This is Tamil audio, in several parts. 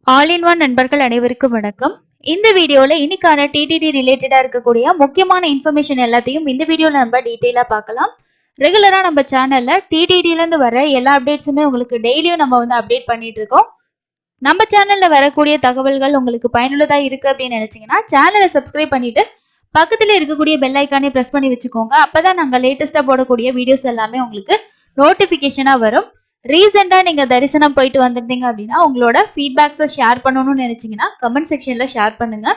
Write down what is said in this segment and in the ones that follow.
ஆல் இன் ஒன் நண்பர்கள் அனைவருக்கும் வணக்கம். இந்த வீடியோல இன்னைக்கான டிடிடி ரிலேட்டடா இருக்கக்கூடிய முக்கியமான இன்ஃபர்மேஷன் எல்லாத்தையும் இந்த வீடியோல நம்ம டீட்டெயிலா பார்க்கலாம். ரெகுலரா நம்ம சேனல்ல டிடிடில இருந்து வர எல்லா அப்டேட்ஸுமே உங்களுக்கு டெய்லியும் நம்ம வந்து அப்டேட் பண்ணிட்டு இருக்கோம். நம்ம சேனல்ல வரக்கூடிய தகவல்கள் உங்களுக்கு பயனுள்ளதா இருக்கு அப்படின்னு நினைச்சீங்கன்னா சேனலை சப்ஸ்கிரைப் பண்ணிட்டு பக்கத்துல இருக்கக்கூடிய பெல் ஐக்கானே பிரஸ் பண்ணி வச்சுக்கோங்க. அப்பதான் நாங்க லேட்டஸ்டா போடக்கூடிய வீடியோஸ் எல்லாமே உங்களுக்கு நோட்டிபிகேஷனா வரும். ரீசெண்டா நீங்க தரிசனம் போயிட்டு வந்திருந்தீங்க அப்படின்னா உங்களோட ஃபீட்பேக்ஸை ஷேர் பண்ணணும்னு நினைச்சீங்கன்னா கமெண்ட் செக்ஷன்ல ஷேர் பண்ணுங்க.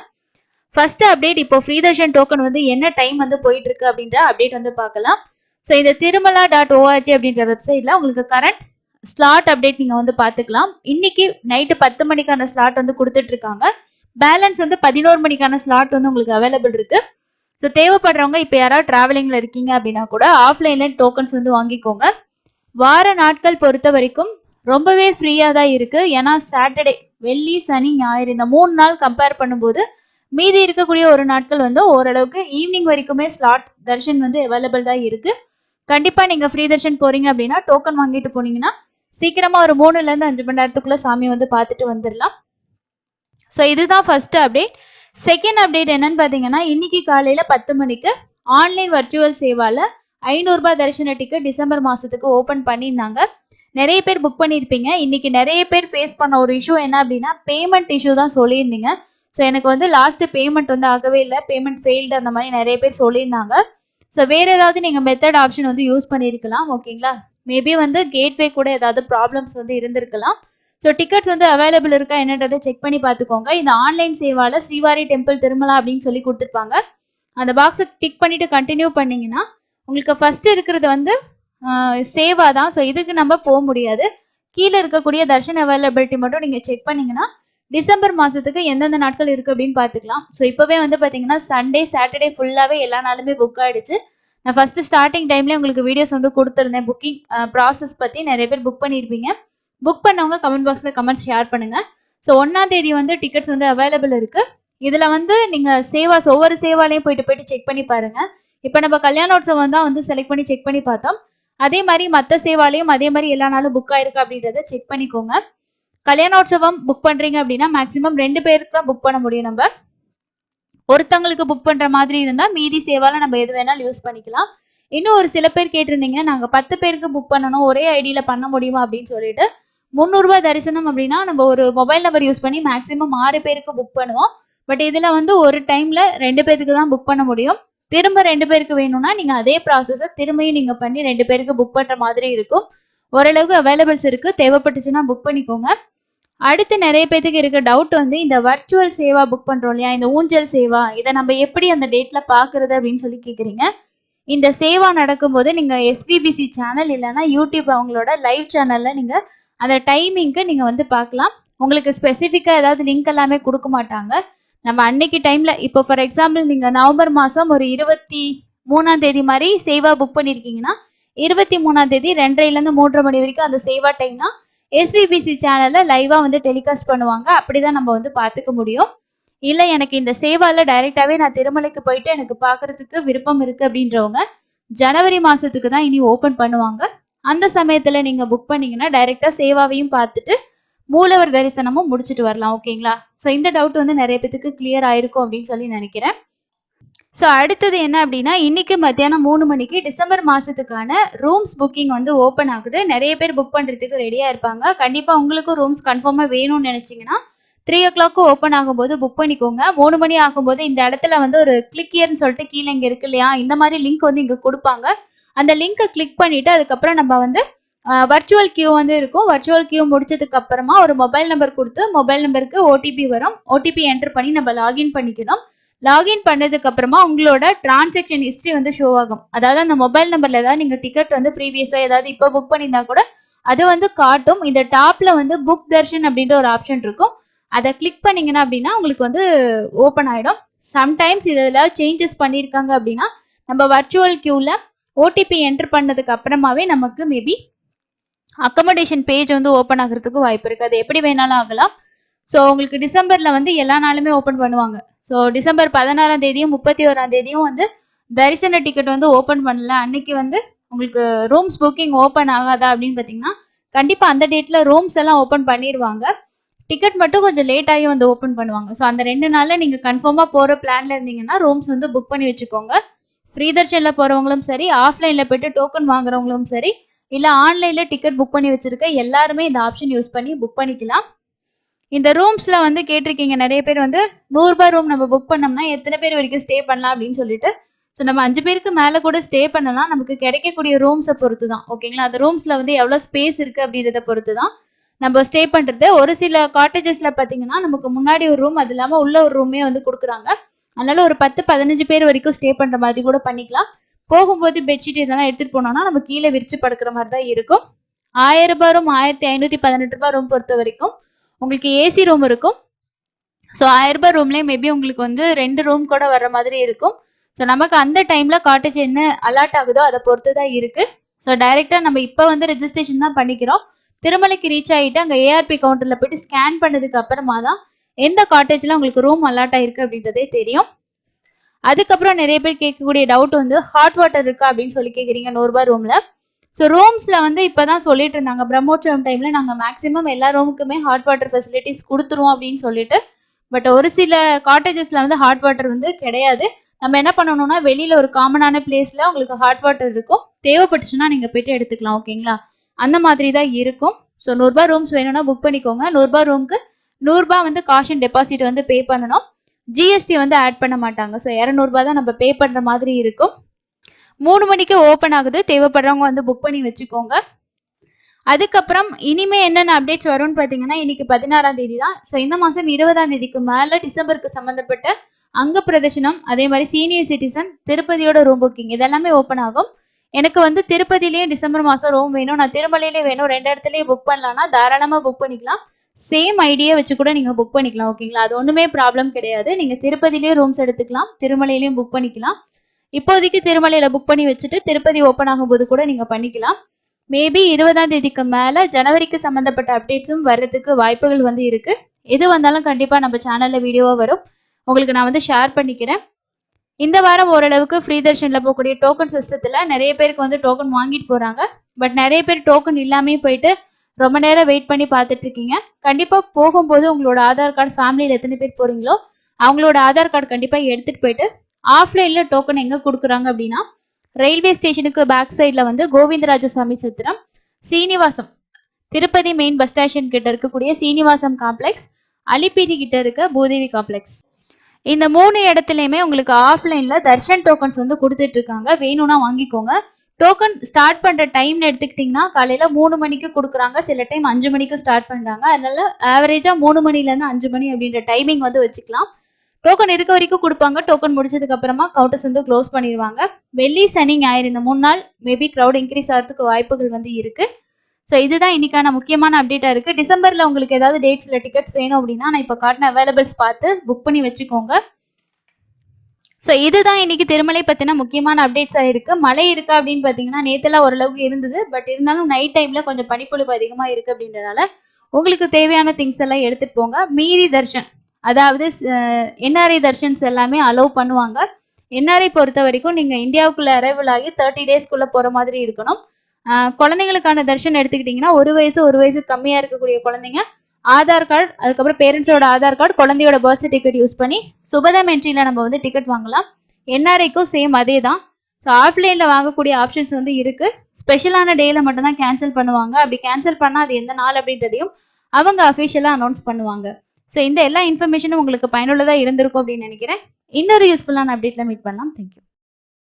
ஃபர்ஸ்ட் அப்டேட், இப்போ ஃப்ரீ தர்ஷன் டோக்கன் வந்து என்ன டைம் வந்து போயிட்டு இருக்கு அப்படின்ற அப்டேட் வந்து பார்க்கலாம். ஸோ இந்த திருமலா.org அப்படின்ற வெப்சைட்ல உங்களுக்கு கரண்ட் ஸ்லாட் அப்டேட் நீங்க வந்து பார்த்துக்கலாம். இன்னைக்கு நைட்டு 10 மணிக்கான ஸ்லாட் வந்து கொடுத்துட்டு இருக்காங்க. பேலன்ஸ் வந்து 11 மணிக்கான ஸ்லாட் வந்து உங்களுக்கு அவைலபிள் இருக்கு. ஸோ தேவைப்படுறவங்க இப்போ யாராவது டிராவலிங்ல இருக்கீங்க அப்படின்னா கூட ஆஃப்லைன்ல டோக்கன்ஸ் வந்து வாங்கிக்கோங்க. வார நாட்கள் பொறுத்த வரைக்கும் ரொம்பவே ஃப்ரீயா தான் இருக்கு. ஏன்னா சாட்டர்டே, வெள்ளி, சனி, ஞாயிறு இந்த 3 நாள் கம்பேர் பண்ணும்போது மீதி இருக்கக்கூடிய ஒரு நாட்கள் வந்து ஓரளவுக்கு ஈவினிங் வரைக்குமே ஸ்லாட் தர்ஷன் வந்து அவைலபிள் தான் இருக்கு. கண்டிப்பா நீங்க ஃப்ரீ தர்ஷன் போறீங்க அப்படின்னா டோக்கன் வாங்கிட்டு போனீங்கன்னா சீக்கிரமா ஒரு 3ல இருந்து 5 மணி நேரத்துக்குள்ள சாமி வந்து பார்த்துட்டு வந்துடலாம். ஸோ இதுதான் ஃபர்ஸ்ட் அப்டேட். செகண்ட் அப்டேட் என்னன்னு பாத்தீங்கன்னா, இன்னைக்கு காலையில 10 மணிக்கு ஆன்லைன் வர்ச்சுவல் சேவால 500 ரூபாய் தரிசன டிக்கெட் டிசம்பர் மாசத்துக்கு ஓபன் பண்ணியிருந்தாங்க. நிறைய பேர் புக் பண்ணியிருப்பீங்க. இன்னைக்கு நிறைய பேர் ஃபேஸ் பண்ண ஒரு இஷ்யூ என்ன அப்படின்னா பேமெண்ட் இஷ்யூ தான் சொல்லியிருந்தீங்க. ஸோ எனக்கு வந்து லாஸ்ட் பேமெண்ட் வந்து ஆகவே இல்லை, பேமெண்ட் ஃபெயில்டு அந்த மாதிரி நிறைய பேர் சொல்லியிருந்தாங்க. ஸோ வேற ஏதாவது நீங்க மெத்தட் ஆப்ஷன் வந்து யூஸ் பண்ணியிருக்கலாம். ஓகேங்களா, மேபி வந்து கேட்வே கூட ஏதாவது ப்ராப்ளம்ஸ் வந்து இருந்திருக்கலாம். ஸோ டிக்கெட்ஸ் வந்து அவைலபிள் இருக்கா என்னன்றதை செக் பண்ணி பார்த்துக்கோங்க. இந்த ஆன்லைன் சேவால ஸ்ரீவாரி டெம்பிள் திருமலா அப்படின்னு சொல்லி கொடுத்துருப்பாங்க. அந்த பாக்ஸை டிக் பண்ணிட்டு கண்டினியூ பண்ணீங்கன்னா உங்களுக்கு ஃபர்ஸ்ட் இருக்கிறது வந்து சேவா தான். ஸோ இதுக்கு நம்ம போக முடியாது. கீழே இருக்கக்கூடிய தர்ஷன் அவைலபிலிட்டி மட்டும் நீங்கள் செக் பண்ணீங்கன்னா டிசம்பர் மாதத்துக்கு எந்தெந்த நாட்கள் இருக்குது அப்படின்னு பார்த்துக்கலாம். ஸோ இப்போவே வந்து பார்த்தீங்கன்னா சண்டே, சாட்டர்டே ஃபுல்லாகவே எல்லா நாளுமே புக் ஆகிடுச்சு. நான் ஃபஸ்ட்டு ஸ்டார்டிங் டைம்லேயே உங்களுக்கு வீடியோஸ் வந்து கொடுத்துருந்தேன். புக்கிங் ப்ராசஸ் பற்றி நிறைய பேர் புக் பண்ணியிருப்பீங்க. புக் பண்ணவங்க கமெண்ட் பாக்ஸில் கமெண்ட்ஸ் ஷேர் பண்ணுங்கள். ஸோ 1ஆம் தேதி வந்து டிக்கெட்ஸ் வந்து அவைலபிள் இருக்குது. இதில் வந்து நீங்கள் சேவாஸ் ஒவ்வொரு சேவாலையும் போயிட்டு செக் பண்ணி பாருங்கள். இப்போ நம்ம கல்யாணோற்சவம் தான் வந்து செலக்ட் பண்ணி செக் பண்ணி பார்த்தோம். அதே மாதிரி மற்ற சேவாலையும் அதே மாதிரி எல்லா நாளும் புக் ஆயிருக்கு அப்படின்றத செக் பண்ணிக்கோங்க. கல்யாணோற்சவம் புக் பண்றீங்க அப்படின்னா மேக்ஸிமம் 2 பேருக்கு தான் புக் பண்ண முடியும். நம்ம ஒருத்தவங்களுக்கு புக் பண்ற மாதிரி இருந்தா மீதி சேவால நம்ம எது வேணாலும் யூஸ் பண்ணிக்கலாம். இன்னும் ஒரு சில பேர் கேட்டிருந்தீங்க, நாங்க 10 பேருக்கு புக் பண்ணணும், ஒரே ஐடியில பண்ண முடியுமா அப்படின்னு சொல்லிட்டு. 300 ரூபாய் தரிசனம் அப்படின்னா நம்ம ஒரு மொபைல் நம்பர் யூஸ் பண்ணி மேக்ஸிமம் 6 பேருக்கு புக் பண்ணுவோம். பட் இதுல வந்து ஒரு டைம்ல 2 பேருக்கு தான் புக் பண்ண முடியும். திரும்ப 2 பேருக்கு வேணும்னா நீங்க அதே ப்ராசஸை திரும்பியும் நீங்க பண்ணி 2 பேருக்கு புக் பண்ற மாதிரி இருக்கும். ஓரளவுக்கு அவைலபிள்ஸ் இருக்கு, தேவைப்பட்டுச்சுன்னா புக் பண்ணிக்கோங்க. அடுத்து நிறைய பேத்துக்கு இருக்க டவுட் வந்து இந்த வர்ச்சுவல் சேவா புக் பண்றோம் இல்லையா, இந்த ஊஞ்சல் சேவா, இதை நம்ம எப்படி அந்த டேட்ல பாக்குறது அப்படின்னு சொல்லி கேக்குறீங்க. இந்த சேவா நடக்கும்போது நீங்க எஸ்விபிசி சேனல் இல்லைன்னா யூடியூப் அவங்களோட லைவ் சேனல்ல நீங்க அந்த டைமிங்க்கு நீங்க வந்து பார்க்கலாம். உங்களுக்கு ஸ்பெசிஃபிக்கா ஏதாவது லிங்க் எல்லாமே கொடுக்க மாட்டாங்க. நம்ம அன்னைக்கு டைம்ல இப்போ ஃபார் எக்ஸாம்பிள் நீங்க நவம்பர் மாசம் ஒரு 23ஆம் தேதி மாதிரி சேவா புக் பண்ணிருக்கீங்கன்னா 23ஆம் தேதி 2:30 3:30 மணி வரைக்கும் அந்த சேவா டைம்னா எஸ்விபிசி சேனல்ல லைவா வந்து டெலிகாஸ்ட் பண்ணுவாங்க. அப்படிதான் நம்ம வந்து பார்த்துக்க முடியும். இல்லை எனக்கு இந்த சேவால டைரெக்டாவே நான் திருமலைக்கு போயிட்டு எனக்கு பார்க்கறதுக்கு விருப்பம் இருக்கு அப்படின்றவங்க ஜனவரி மாசத்துக்கு தான் இனி ஓபன் பண்ணுவாங்க. அந்த சமயத்துல நீங்க புக் பண்ணீங்கன்னா டைரெக்டா சேவாவையும் பார்த்துட்டு மூலவர் தரிசனமும் முடிச்சுட்டு வரலாம். ஓகேங்களா, ஸோ இந்த டவுட் வந்து நிறைய பேத்துக்கு கிளியர் ஆயிருக்கும் அப்படின்னு சொல்லி நினைக்கிறேன். ஸோ அடுத்தது என்ன அப்படின்னா, இன்னைக்கு மத்தியானம் 3 மணிக்கு டிசம்பர் மாசத்துக்கான ரூம்ஸ் புக்கிங் வந்து ஓப்பன் ஆகுது. நிறைய பேர் புக் பண்றதுக்கு ரெடியா இருப்பாங்க. கண்டிப்பா உங்களுக்கும் ரூம்ஸ் கன்ஃபார்மா வேணும்னு நினைச்சீங்கன்னா 3 o'clock ஓப்பன் ஆகும்போது புக் பண்ணிக்கோங்க. 3 மணி ஆகும்போது இந்த இடத்துல வந்து ஒரு கிளிக் ஹியர்னு சொல்லிட்டு கீழே இங்க இருக்கு இல்லையா, இந்த மாதிரி லிங்க் வந்து இங்க கொடுப்பாங்க. அந்த லிங்கை கிளிக் பண்ணிட்டு அதுக்கப்புறம் நம்ம வந்து வர்ச்சுவல் கியூ வந்து இருக்கும். வர்ச்சுவல் கியூ முடிச்சதுக்கு அப்புறமா ஒரு மொபைல் நம்பர் கொடுத்து மொபைல் நம்பருக்கு ஓடிபி வரும். ஓடிபி என்டர் பண்ணி நம்ம லாகின் பண்ணிக்கணும். லாகின் பண்ணதுக்கு அப்புறமா உங்களோட டிரான்சாக்ஷன் ஹிஸ்ட்ரி வந்து ஷோ ஆகும். அதாவது அந்த மொபைல் நம்பர்ல ஏதாவது நீங்க டிக்கெட் வந்து ப்ரீவியஸா ஏதாவது இப்போ புக் பண்ணியிருந்தா கூட அது வந்து காட்டும். இந்த டாப்ல வந்து புக் தர்ஷன் அப்படின்ற ஒரு ஆப்ஷன் இருக்கும். அதை கிளிக் பண்ணீங்கன்னா அப்படின்னா உங்களுக்கு வந்து ஓப்பன் ஆயிடும். சம்டைம்ஸ் இதில் சேஞ்சஸ் பண்ணியிருக்காங்க அப்படின்னா நம்ம வர்ச்சுவல் கியூல ஓடிபி என்டர் பண்ணதுக்கு அப்புறமாவே நமக்கு மேபி அக்கமடேஷன் பேஜ் வந்து ஓப்பன் ஆகிறதுக்கு வாய்ப்பு இருக்கு. அது எப்படி வேணாலும் ஆகலாம். ஸோ உங்களுக்கு டிசம்பர்ல வந்து எல்லா நாளுமே ஓப்பன் பண்ணுவாங்க. ஸோ டிசம்பர் 16ஆம் தேதியும் 31ஆம் தேதியும் வந்து தரிசன டிக்கெட் வந்து ஓப்பன் பண்ணல. அன்னைக்கு வந்து உங்களுக்கு ரூம்ஸ் புக்கிங் ஓப்பன் ஆகாதா அப்படின்னு பார்த்தீங்கன்னா கண்டிப்பாக அந்த டேட்டில் ரூம்ஸ் எல்லாம் ஓப்பன் பண்ணிடுவாங்க. டிக்கெட் மட்டும் கொஞ்சம் லேட் ஆகி வந்து ஓப்பன் பண்ணுவாங்க. ஸோ அந்த 2 நாள்ல நீங்க கன்ஃபார்மா போற பிளான்ல இருந்தீங்கன்னா ரூம்ஸ் வந்து புக் பண்ணி வச்சுக்கோங்க. ஃப்ரீ தர்ஷன்ல போறவங்களும் சரி, ஆஃப்லைன்ல போயிட்டு டோக்கன் வாங்குறவங்களும் சரி, இல்ல ஆன்லைன்ல டிக்கெட் புக் பண்ணி வச்சிருக்க எல்லாருமே இந்த ஆப்ஷன் யூஸ் பண்ணி புக் பண்ணிக்கலாம். இந்த ரூம்ஸ்ல வந்து கேட்டிருக்கீங்க நிறைய பேர் வந்து ரூ. 100 ரூம் நம்ம புக் பண்ணோம்னா எத்தனை பேர் வரைக்கும் ஸ்டே பண்ணலாம் அப்படின்னு சொல்லிட்டு. ஸோ நம்ம 5 பேருக்கு மேல கூட ஸ்டே பண்ணலாம். நமக்கு கிடைக்கக்கூடிய ரூம்ஸை பொறுத்து தான். ஓகேங்களா? அந்த ரூம்ஸ்ல வந்து எவ்வளவு ஸ்பேஸ் இருக்கு அப்படின்றத பொறுத்து தான் நம்ம ஸ்டே பண்றது. ஒரு சில காட்டேஜஸ்ல பாத்தீங்கன்னா நமக்கு முன்னாடி ஒரு ரூம், அது இல்லாம உள்ள ஒரு ரூமே வந்து கொடுக்குறாங்க. அதனால ஒரு 10-15 பேர் வரைக்கும் ஸ்டே பண்ற மாதிரி கூட பண்ணிக்கலாம். போகும்போது பெட்ஷீட் இதெல்லாம் எடுத்துட்டு போனோம்னா நம்ம கீழே விரிச்சு படுக்கிற மாதிரி தான் இருக்கும். ரூ. 1000 ரூம், ரூ. 1518 ரூம் பொறுத்த வரைக்கும் உங்களுக்கு ஏசி ரூம் இருக்கும். ஸோ ரூ. 1000 ரூம்லேயே மேபி உங்களுக்கு வந்து 2 ரூம் கூட வர்ற மாதிரி இருக்கும். ஸோ நமக்கு அந்த டைம்ல காட்டேஜ் என்ன அலாட் ஆகுதோ அதை பொறுத்து தான் இருக்கு. ஸோ டைரெக்டா நம்ம இப்போ வந்து ரெஜிஸ்ட்ரேஷன் தான் பண்ணிக்கிறோம். திருமலைக்கு ரீச் ஆகிட்டு அங்கே ஏஆர்பி கவுண்டரில் போயிட்டு ஸ்கேன் பண்ணதுக்கு அப்புறமா தான் எந்த காட்டேஜில் உங்களுக்கு ரூம் அலாட் ஆயிருக்கு அப்படின்றதே தெரியும். அதுக்கப்புறம் நிறைய பேர் கேட்கக்கூடிய டவுட் வந்து ஹாட் வாட்டர் இருக்கா அப்படின்னு சொல்லி கேட்குறீங்க ரூ. ரூமில். ஸோ ரூம்ஸில் வந்து இப்போ தான் சொல்லிட்டு இருந்தாங்க, பிரம்மோற்சவம் டைமில் நாங்கள் மேக்ஸிமம் எல்லா ரூமுக்குமே ஹாட் வாட்டர் ஃபெசிலிட்டிஸ் கொடுத்துருவோம் அப்படின்னு சொல்லிட்டு. பட் ஒரு சில காட்டேஜஸில் வந்து ஹாட் வாட்டர் வந்து கிடையாது. நம்ம என்ன பண்ணணும்னா வெளியில் ஒரு காமனான பிளேஸில் உங்களுக்கு ஹாட் வாட்டர் இருக்கும், தேவைப்பட்டுச்சுன்னா நீங்கள் போய்ட்டு எடுத்துக்கலாம். ஓகேங்களா? அந்த மாதிரி தான் இருக்கும். ஸோ ரூ. ரூம்ஸ் வேணும்னா புக் பண்ணிக்கோங்க. ரூ. ரூமுக்கு ரூ. வந்து காஷன் டெபாசிட் வந்து பே பண்ணணும். ஜிஎஸ்டி வந்து ஆட் பண்ண மாட்டாங்க. ஸோ ரூ. தான் நம்ம பே பண்ணுற மாதிரி இருக்கும். 3 மணிக்கு ஓப்பன் ஆகுது. தேவைப்படுறவங்க வந்து புக் பண்ணி வச்சுக்கோங்க. அதுக்கப்புறம் இனிமே என்னென்ன அப்டேட்ஸ் வரும்னு பார்த்தீங்கன்னா இன்னைக்கு 16ஆம் தேதி தான். ஸோ இந்த மாதம் 20ஆம் தேதிக்கு மேலே டிசம்பருக்கு சம்மந்தப்பட்ட அங்க பிரதர்ஷனம், அதே மாதிரி சீனியர் சிட்டிசன், திருப்பதியோட ரூம் புக்கிங் இதெல்லாமே ஓப்பன் ஆகும். எனக்கு வந்து திருப்பதிலேயே டிசம்பர் மாதம் ரூம் வேணும், நான் திருமலையிலே வேணும், 2 இடத்துலயே புக் பண்ணலாம்னா தாராளமாக புக் பண்ணிக்கலாம். சேம் ஐடியா வச்சு கூட நீங்கள் புக் பண்ணிக்கலாம். ஓகேங்களா? அது ஒன்றுமே ப்ராப்ளம் கிடையாது. நீங்கள் திருப்பதிலேயே ரூம்ஸ் எடுத்துக்கலாம், திருமலையிலையும் புக் பண்ணிக்கலாம். இப்போதைக்கு திருமலையில் புக் பண்ணி வச்சுட்டு திருப்பதி ஓப்பன் ஆகும்போது கூட நீங்கள் பண்ணிக்கலாம். மேபி 20ஆம் தேதிக்கு மேலே ஜனவரிக்கு சம்மந்தப்பட்ட அப்டேட்ஸும் வர்றதுக்கு வாய்ப்புகள் வந்து இருக்குது. எது வந்தாலும் கண்டிப்பாக நம்ம சேனலில் வீடியோவாக வரும், உங்களுக்கு நான் வந்து ஷேர் பண்ணிக்கிறேன். இந்த வாரம் ஓரளவுக்கு ஃப்ரீ தர்ஷனில் போகக்கூடிய டோக்கன் சிஸ்டத்தில் நிறைய பேருக்கு வந்து டோக்கன் வாங்கிட்டு போகிறாங்க. பட் நிறைய பேர் டோக்கன் இல்லாமே போயிட்டு ரொம்ப நேரம் வெயிட் பண்ணி பார்த்துட்டு இருக்கீங்க. கண்டிப்பாக போகும்போது உங்களோட ஆதார் கார்டு, ஃபேமிலியில் எத்தனை பேர் போகிறீங்களோ அவங்களோட ஆதார் கார்டு கண்டிப்பாக எடுத்துகிட்டு போயிட்டு ஆஃப்லைனில் டோக்கன் எங்கே கொடுக்குறாங்க அப்படின்னா ரயில்வே ஸ்டேஷனுக்கு பேக் சைடில் வந்து Govindaraja Swamy Chathram, Srinivasam, Tirupati main bus station கிட்ட இருக்கக்கூடிய சீனிவாசம் காம்ப்ளெக்ஸ், அலிப்பேட்டி கிட்ட இருக்க பூதேவி காம்ப்ளெக்ஸ், இந்த 3 இடத்துலையுமே உங்களுக்கு ஆஃப்லைனில் தர்ஷன் டோக்கன்ஸ் வந்து கொடுத்துட்டு இருக்காங்க. வேணும்னா வாங்கிக்கோங்க. டோக்கன் ஸ்டார்ட் பண்ணுற டைம்னு எடுத்துக்கிட்டிங்கன்னா காலையில் 3 மணிக்கு கொடுக்குறாங்க, சில டைம் 5 மணிக்கு ஸ்டார்ட் பண்ணுறாங்க. அதனால ஆவரேஜாக 3 மணிலேருந்து 5 மணி அப்படின்ற டைமிங் வந்து வச்சுக்கலாம். டோக்கன் இருக்க வரைக்கும் கொடுப்பாங்க. டோக்கன் முடிச்சதுக்கு அப்புறமா கவுண்டர்ஸ் வந்து க்ளோஸ் பண்ணிடுவாங்க. வெள்ளி, சனி, ஞாயிறு இந்த 3 நாள் மேபி க்ரௌட் இன்க்ரீஸ் ஆகிறதுக்கு வாய்ப்புகள் வந்து இருக்கு. ஸோ இதுதான் இன்னைக்கான முக்கியமான அப்டேட்டாக இருக்குது. டிசம்பரில் உங்களுக்கு ஏதாவது டேட்ஸில் டிக்கெட்ஸ் வேணும் அப்படின்னா நான் இப்போ காட்டின அவைலபிள்ஸ் பார்த்து புக் பண்ணி வச்சுக்கோங்க. ஸோ இதுதான் இன்னைக்கு திருமலை பற்றின முக்கியமான அப்டேட்ஸாக இருக்குது. மழை இருக்கா அப்படின்னு பார்த்தீங்கன்னா நேற்றுலாம் ஓரளவுக்கு இருந்தது. பட் இருந்தாலும் நைட் டைமில் கொஞ்சம் பனிப்பொழிவு அதிகமாக இருக்குது அப்படின்றனால உங்களுக்கு தேவையான திங்ஸ் எல்லாம் எடுத்துகிட்டு போங்க. மீதி தர்ஷன், அதாவது என்ஆர்ஐ தர்ஷன்ஸ் எல்லாமே அலோவ் பண்ணுவாங்க. என்ஆர்ஐ பொறுத்த வரைக்கும் நீங்கள் இந்தியாவுக்குள்ளே அரைவல் ஆகி 30 டேஸ்க்குள்ளே போகிற மாதிரி இருக்கணும். குழந்தைங்களுக்கான தர்ஷன் எடுத்துக்கிட்டிங்கன்னா 1 வயசு கம்மியாக இருக்கக்கூடிய குழந்தைங்க ஆதார் கார்டு, அதுக்கப்புறம் பேரண்ட்ஸோட ஆதார் கார்டு, குழந்தையோட பர்த் சர்டிஃபிகேட் யூஸ் பண்ணி சுபதம் என்ட்ரியில் நம்ம வந்து டிக்கெட் வாங்கலாம். என்ஆர்ஐக்கும் சேம் அதே தான். ஸோ ஆஃப்லைனில் வாங்கக்கூடிய ஆப்ஷன்ஸ் வந்து இருக்குது. ஸ்பெஷலான டேயில் மட்டும்தான் கேன்சல் பண்ணுவாங்க. அப்படி கேன்சல் பண்ணால் அது எந்த நாள் அப்படின்றதையும் அவங்க அஃபிஷியலாக அனௌன்ஸ் பண்ணுவாங்க. ஸோ இந்த எல்லா இன்ஃபர்மேஷனும் உங்களுக்கு பயனுள்ளதாக இருந்திருக்கும் அப்படின்னு நினைக்கிறேன். இன்னொரு யூஸ்ஃபுல்லான அப்டேட்டில் மீட் பண்ணலாம். தேங்க்யூ.